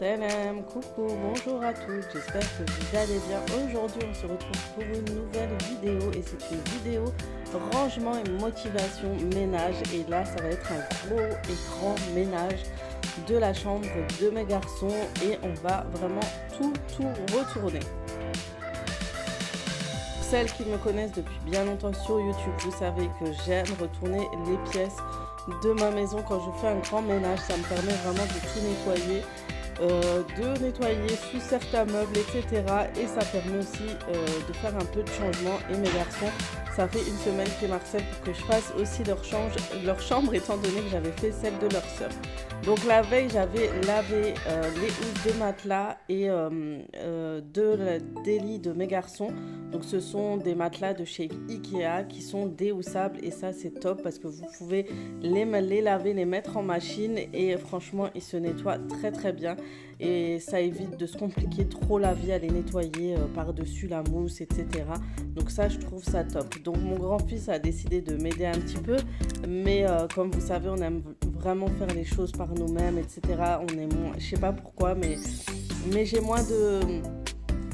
Salam, coucou, bonjour à tous, j'espère que vous allez bien. Aujourd'hui on se retrouve pour une nouvelle vidéo et c'est une vidéo rangement et motivation ménage, et là ça va être un gros et grand ménage de la chambre de mes garçons et on va vraiment tout retourner. Celles qui me connaissent depuis bien longtemps sur YouTube, vous savez que j'aime retourner les pièces de ma maison. Quand je fais un grand ménage, ça me permet vraiment de tout nettoyer, de nettoyer sous certains meubles, etc. Et ça permet aussi de faire un peu de changement. Et mes garçons, ça fait une semaine qu'ils m'harcèlent pour que je fasse aussi leur chambre, étant donné que j'avais fait celle de leur soeur. Donc la veille, j'avais lavé les housses de matelas et des lits de mes garçons. Donc ce sont des matelas de chez Ikea qui sont déhoussables et ça c'est top parce que vous pouvez les laver, les mettre en machine et franchement ils se nettoient très bien. Et ça évite de se compliquer trop la vie à les nettoyer par-dessus la mousse, etc. Donc ça, je trouve ça top. Donc mon grand-fils a décidé de m'aider un petit peu. Mais comme vous savez, on aime vraiment faire les choses par nous-mêmes, etc. On est moins, je sais pas pourquoi, mais j'ai moins de...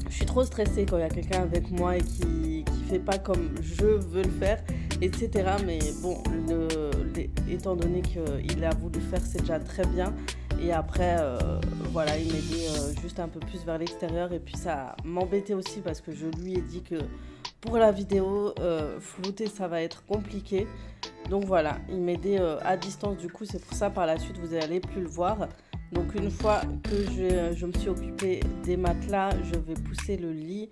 Je suis trop stressée quand il y a quelqu'un avec moi et qui fait pas comme je veux le faire, etc. Mais bon, étant donné qu'il a voulu faire, c'est déjà très bien. Et après, voilà, il m'aidait juste un peu plus vers l'extérieur. Et puis ça m'embêtait aussi parce que je lui ai dit que pour la vidéo, flouter, ça va être compliqué. Donc voilà, il m'aidait à distance. Du coup, c'est pour ça, par la suite, vous n'allez plus le voir. Donc une fois que je me suis occupée des matelas, je vais pousser le lit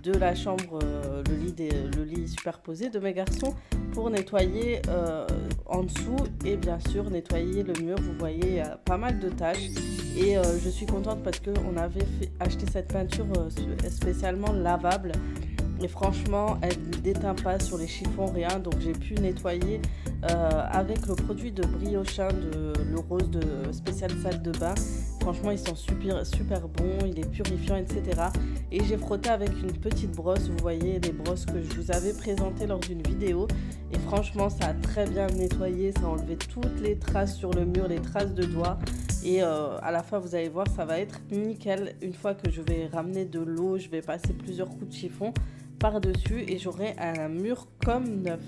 de la chambre, le lit superposé de mes garçons pour nettoyer en dessous et bien sûr nettoyer le mur. Vous voyez, il y a pas mal de tâches et je suis contente parce qu'on avait acheté cette peinture spécialement lavable. Et franchement, elle ne déteint pas sur les chiffons, rien. Donc j'ai pu nettoyer avec le produit de Briochin, le rose de spécial salle de bain. Franchement, ils sont super bons, il est purifiant, etc. Et j'ai frotté avec une petite brosse. Vous voyez les brosses que je vous avais présentées lors d'une vidéo. Et franchement, ça a très bien nettoyé. Ça a enlevé toutes les traces sur le mur, les traces de doigts. Et à la fin, vous allez voir, ça va être nickel. Une fois que je vais ramener de l'eau, je vais passer plusieurs coups de chiffon par-dessus et j'aurai un mur comme neuf.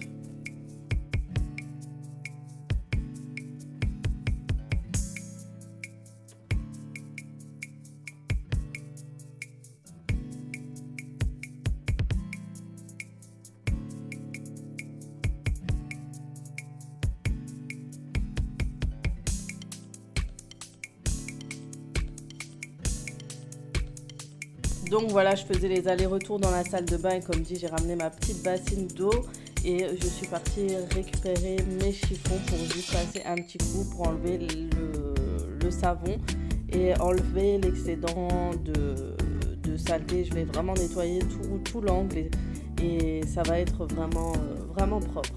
Donc voilà, je faisais les allers-retours dans la salle de bain et comme dit, j'ai ramené ma petite bassine d'eau et je suis partie récupérer mes chiffons pour juste passer un petit coup pour enlever le savon et enlever l'excédent de saleté. Je vais vraiment nettoyer tout l'angle et ça va être vraiment propre.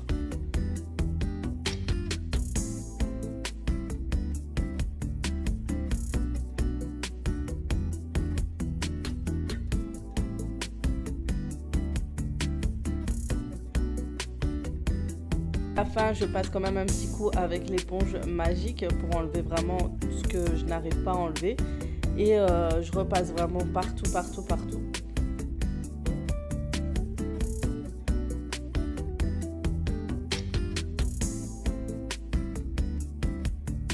À la fin, je passe quand même un petit coup avec l'éponge magique pour enlever vraiment ce que je n'arrive pas à enlever. Et je repasse vraiment partout.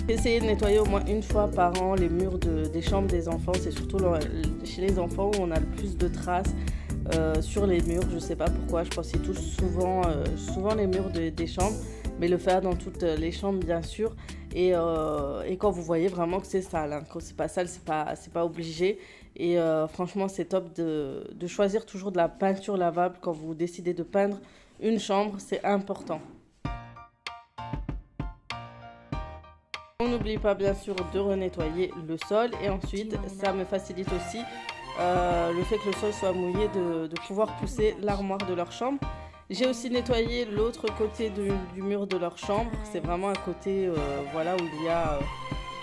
Essayez de nettoyer au moins une fois par an les murs des chambres des enfants. C'est surtout chez les enfants où on a le plus de traces sur les murs. Je sais pas pourquoi, je pense qu'ils touchent souvent les murs des chambres. Mais le faire dans toutes les chambres bien sûr. Et quand vous voyez vraiment que c'est sale, hein. Quand c'est pas sale, c'est pas obligé. Et franchement, c'est top de choisir toujours de la peinture lavable quand vous décidez de peindre une chambre, c'est important. On n'oublie pas bien sûr de renettoyer le sol et ensuite ça me facilite aussi le fait que le sol soit mouillé de pouvoir pousser l'armoire de leur chambre. J'ai aussi nettoyé l'autre côté du mur de leur chambre. C'est vraiment un côté voilà, où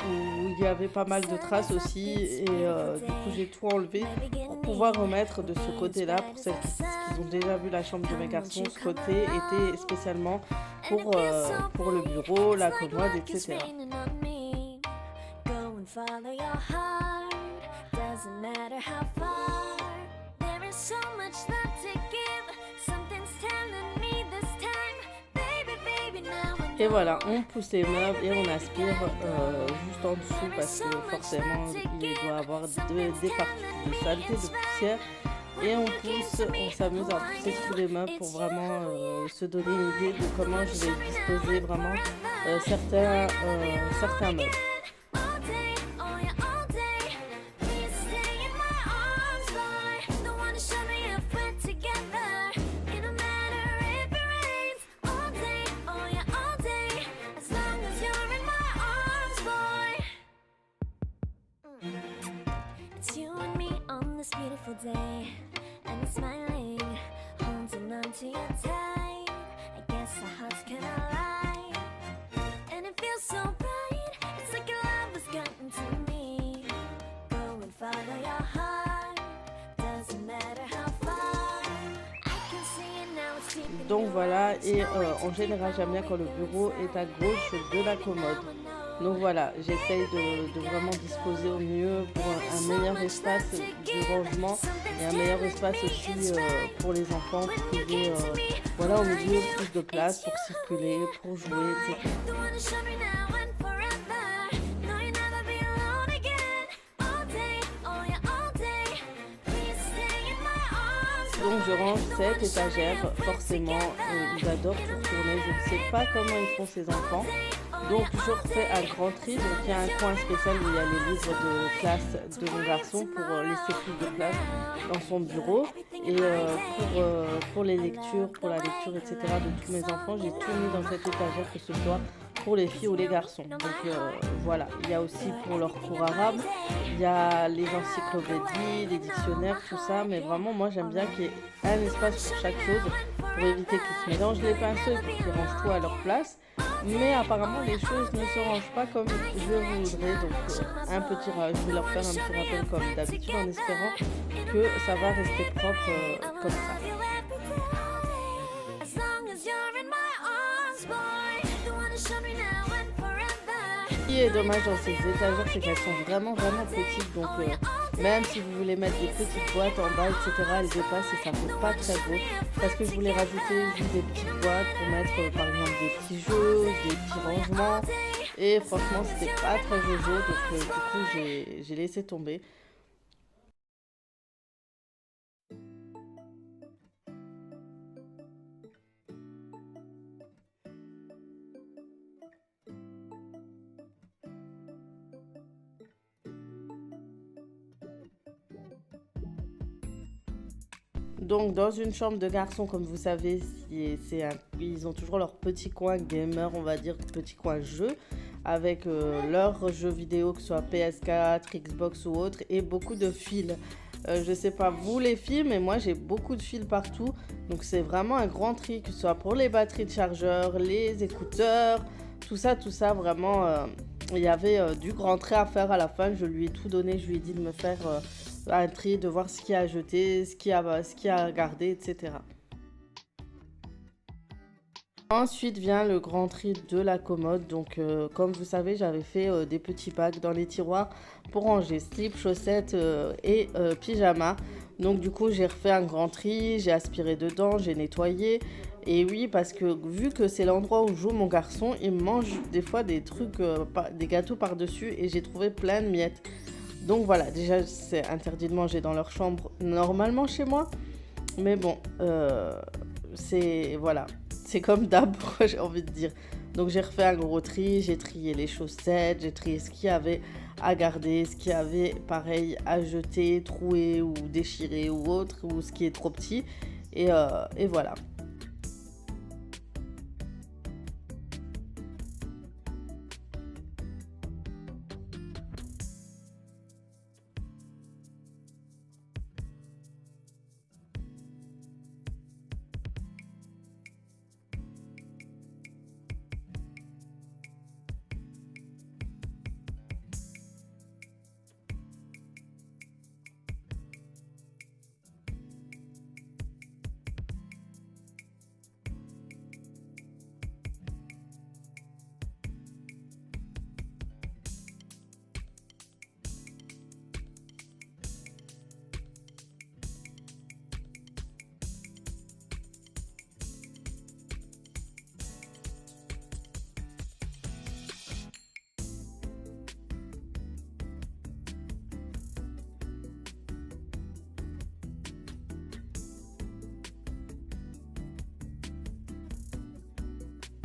il y avait pas mal de traces aussi. Et du coup, j'ai tout enlevé pour pouvoir remettre de ce côté-là. Pour celles qui ont déjà vu la chambre de mes garçons, ce côté était spécialement pour le bureau, la commode, etc. Et voilà, on pousse les meubles et on aspire juste en dessous parce que forcément il doit avoir des particules de saleté, de poussière. Et on pousse, on s'amuse à pousser tous les meubles pour vraiment se donner une idée de comment je vais disposer vraiment certains meubles. Beautiful day and it's smiling, holding on to your tight. I guess our hearts can align, and it feels so right. It's like your love has gotten to me. Go and follow your heart, doesn't matter how far. I can see it now, it's deep in Donc voilà, et en général j'aime bien quand le bureau est à gauche de la commode. Donc voilà, j'essaye de vraiment disposer au mieux pour un meilleur espace du rangement et un meilleur espace aussi pour les enfants, pour qu'ils aient voilà, au milieu plus de place pour circuler, pour jouer, etc. Donc je range cette étagère, forcément, ils adorent tout tourner, je ne sais pas comment ils font ces enfants. Donc je refais un grand tri, donc il y a un coin spécial où il y a les livres de classe de mon garçon pour laisser plus de place dans son bureau. Et pour les lectures, pour la lecture, etc. de tous mes enfants, j'ai tout mis dans cette étagère, que ce soit pour les filles ou les garçons. Donc voilà, il y a aussi pour leur cours arabe, il y a les encyclopédies, les dictionnaires, tout ça. Mais vraiment, moi j'aime bien qu'il y ait un espace pour chaque chose pour éviter qu'ils se mélangent les pinceaux et pour qu'ils rangent tout à leur place. Mais apparemment les choses ne se rangent pas comme je voudrais, donc je vais leur faire un petit rappel comme d'habitude en espérant que ça va rester propre comme ça. Ce qui est dommage dans ces étagères, c'est qu'elles sont vraiment petites, donc même si vous voulez mettre des petites boîtes en bas, etc., elles dépassent et ça ne fait pas très beau. Parce que je voulais rajouter juste des petites boîtes pour mettre par exemple des petits jeux, des petits rangements. Et franchement, c'était pas très jojo, donc du coup, j'ai laissé tomber. Donc dans une chambre de garçon, comme vous savez, ils ont toujours leur petit coin gamer, on va dire, petit coin jeu, avec leurs jeux vidéo, que ce soit PS4, Xbox ou autre, et beaucoup de fils. Je sais pas vous les filles, mais moi j'ai beaucoup de fils partout. Donc c'est vraiment un grand tri, que ce soit pour les batteries de chargeur, les écouteurs, tout ça, vraiment. Il y avait du grand tri à faire à la fin. Je lui ai tout donné, je lui ai dit de me faire un tri, de voir ce qu'il y a à jeter, ce qu'il y a à garder, etc. Ensuite vient le grand tri de la commode. Donc comme vous savez, j'avais fait des petits bacs dans les tiroirs pour ranger slip, chaussettes et pyjamas. Donc du coup j'ai refait un grand tri, j'ai aspiré dedans, j'ai nettoyé Et oui, parce que vu que c'est l'endroit où joue mon garçon, il mange des fois des trucs, des gâteaux par-dessus et j'ai trouvé plein de miettes. Donc voilà, déjà c'est interdit de manger dans leur chambre normalement chez moi. Mais bon, c'est voilà, c'est comme d'hab, quoi, j'ai envie de dire. Donc j'ai refait un gros tri, j'ai trié les chaussettes, j'ai trié ce qu'il y avait à garder, ce qu'il y avait pareil à jeter, trouer ou déchirer ou autre, ou ce qui est trop petit. Et voilà.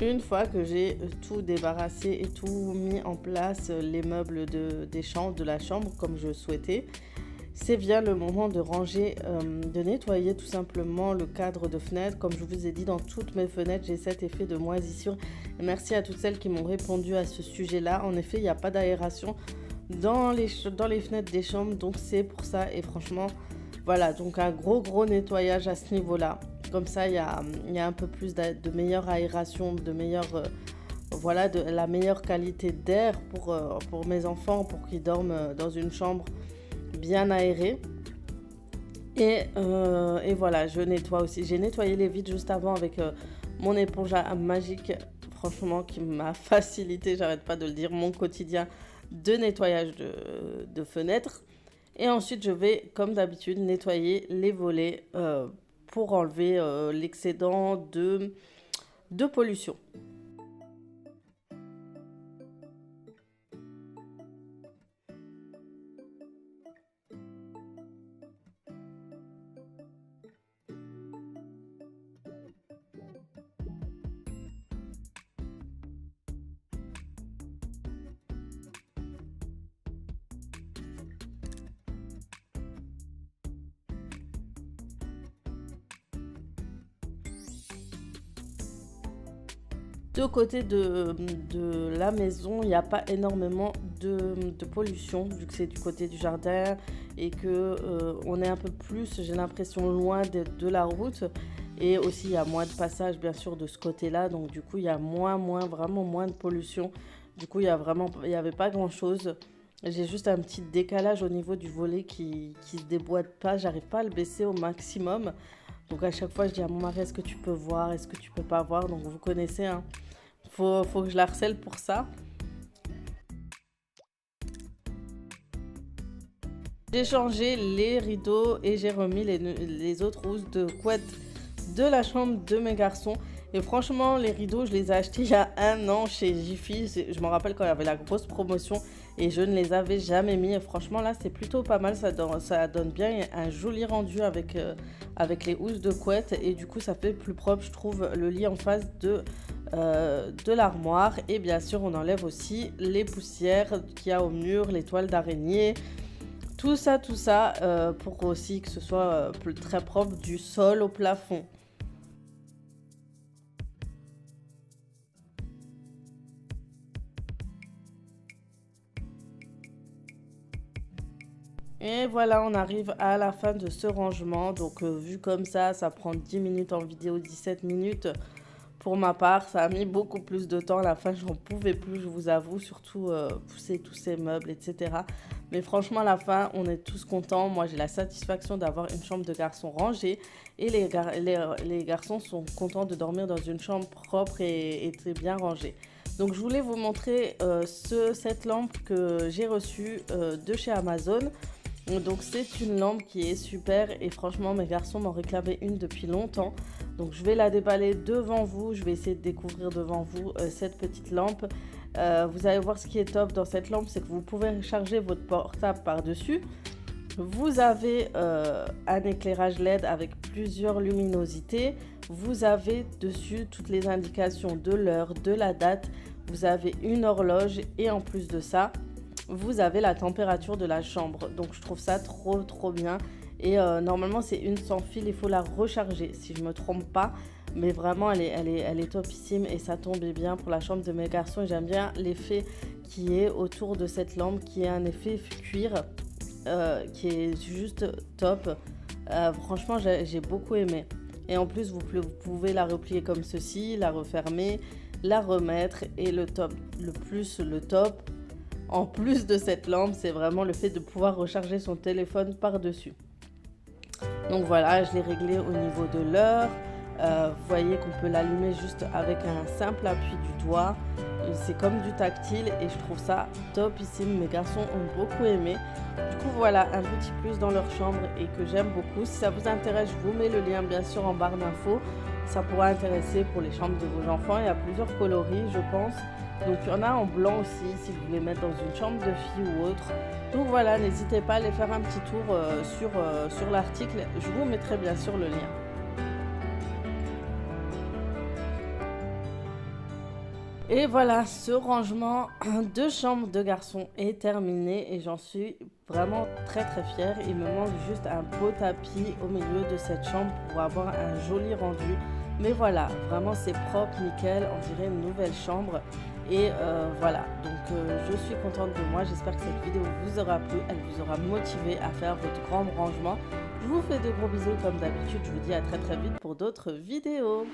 Une fois que j'ai tout débarrassé et tout mis en place, les meubles de la chambre comme je souhaitais, c'est bien le moment de ranger, de nettoyer tout simplement le cadre de fenêtre. Comme je vous ai dit, dans toutes mes fenêtres, j'ai cet effet de moisissure. Et merci à toutes celles qui m'ont répondu à ce sujet-là. En effet, il n'y a pas d'aération dans les fenêtres des chambres, donc c'est pour ça. Et franchement, voilà, donc un gros nettoyage à ce niveau-là. Comme ça, il y a un peu plus de meilleure aération, voilà, de la meilleure qualité d'air pour mes enfants, pour qu'ils dorment dans une chambre bien aérée. Et voilà, je nettoie aussi. J'ai nettoyé les vitres juste avant avec mon éponge magique, franchement, qui m'a facilité, j'arrête pas de le dire, mon quotidien de nettoyage de fenêtres. Et ensuite, je vais, comme d'habitude, nettoyer les volets pour enlever l'excédent de pollution. De côté de la maison, il n'y a pas énormément de pollution, vu que c'est du côté du jardin et que on est un peu plus, j'ai l'impression, loin de la route. Et aussi, il y a moins de passage, bien sûr, de ce côté-là. Donc, du coup, il y a vraiment moins de pollution. Du coup, il y avait pas grand-chose. J'ai juste un petit décalage au niveau du volet qui se déboîte pas. J'arrive pas à le baisser au maximum. Donc, à chaque fois, je dis à mon mari, est-ce que tu peux voir? Est-ce que tu peux pas voir? Donc, vous connaissez, hein. Faut que je la harcèle pour ça. J'ai changé les rideaux et j'ai remis les autres housses de couette de la chambre de mes garçons. Et franchement, les rideaux, je les ai achetés il y a 1 an chez Jiffy. Je me rappelle quand il y avait la grosse promotion et je ne les avais jamais mis. Et franchement, là, c'est plutôt pas mal. Ça donne bien un joli rendu avec les housses de couette. Et du coup, ça fait plus propre, je trouve, le lit en face de l'armoire. Et bien sûr, on enlève aussi les poussières qu'il y a au mur, les toiles d'araignée. Tout ça, pour aussi que ce soit très propre du sol au plafond. Et voilà, on arrive à la fin de ce rangement. Donc, vu comme ça prend 10 minutes en vidéo, 17 minutes. Pour ma part, ça a mis beaucoup plus de temps. À la fin, j'en pouvais plus, je vous avoue, surtout pousser tous ces meubles, etc. Mais franchement, à la fin, on est tous contents. Moi, j'ai la satisfaction d'avoir une chambre de garçon rangée. Et les garçons sont contents de dormir dans une chambre propre et très bien rangée. Donc, je voulais vous montrer cette lampe que j'ai reçue de chez Amazon. Donc c'est une lampe qui est super et franchement mes garçons m'en réclamaient une depuis longtemps. Donc je vais la déballer devant vous, je vais essayer de découvrir devant vous cette petite lampe. Vous allez voir ce qui est top dans cette lampe, c'est que vous pouvez charger votre portable par-dessus. Vous avez un éclairage LED avec plusieurs luminosités. Vous avez dessus toutes les indications de l'heure, de la date. Vous avez une horloge et en plus de ça, vous avez la température de la chambre. Donc je trouve ça trop bien. Et normalement c'est une sans fil, il faut la recharger si je me trompe pas. Mais vraiment elle est topissime et ça tombait bien pour la chambre de mes garçons. J'aime bien l'effet qui est autour de cette lampe, qui est un effet cuir qui est juste top. Franchement j'ai beaucoup aimé. Et en plus vous pouvez la replier comme ceci, la refermer, la remettre. Et le top, en plus de cette lampe, c'est vraiment le fait de pouvoir recharger son téléphone par-dessus. Donc voilà, je l'ai réglé au niveau de l'heure. Vous voyez qu'on peut l'allumer juste avec un simple appui du doigt. C'est comme du tactile et je trouve ça topissime. Mes garçons ont beaucoup aimé. Du coup voilà, un petit plus dans leur chambre et que j'aime beaucoup. Si ça vous intéresse, je vous mets le lien bien sûr en barre d'infos. Ça pourra intéresser pour les chambres de vos enfants. Il y a plusieurs coloris, je pense. Donc il y en a en blanc aussi, si vous voulez mettre dans une chambre de filles ou autre. Donc voilà, n'hésitez pas à aller faire un petit tour sur l'article. Je vous mettrai bien sûr le lien. Et voilà, ce rangement de chambre de garçon est terminé et j'en suis vraiment très fière. Il me manque juste un beau tapis au milieu de cette chambre pour avoir un joli rendu. Mais voilà, vraiment c'est propre, nickel, on dirait une nouvelle chambre. Et voilà, donc je suis contente de moi. J'espère que cette vidéo vous aura plu, elle vous aura motivé à faire votre grand rangement. Je vous fais de gros bisous comme d'habitude, je vous dis à très vite pour d'autres vidéos.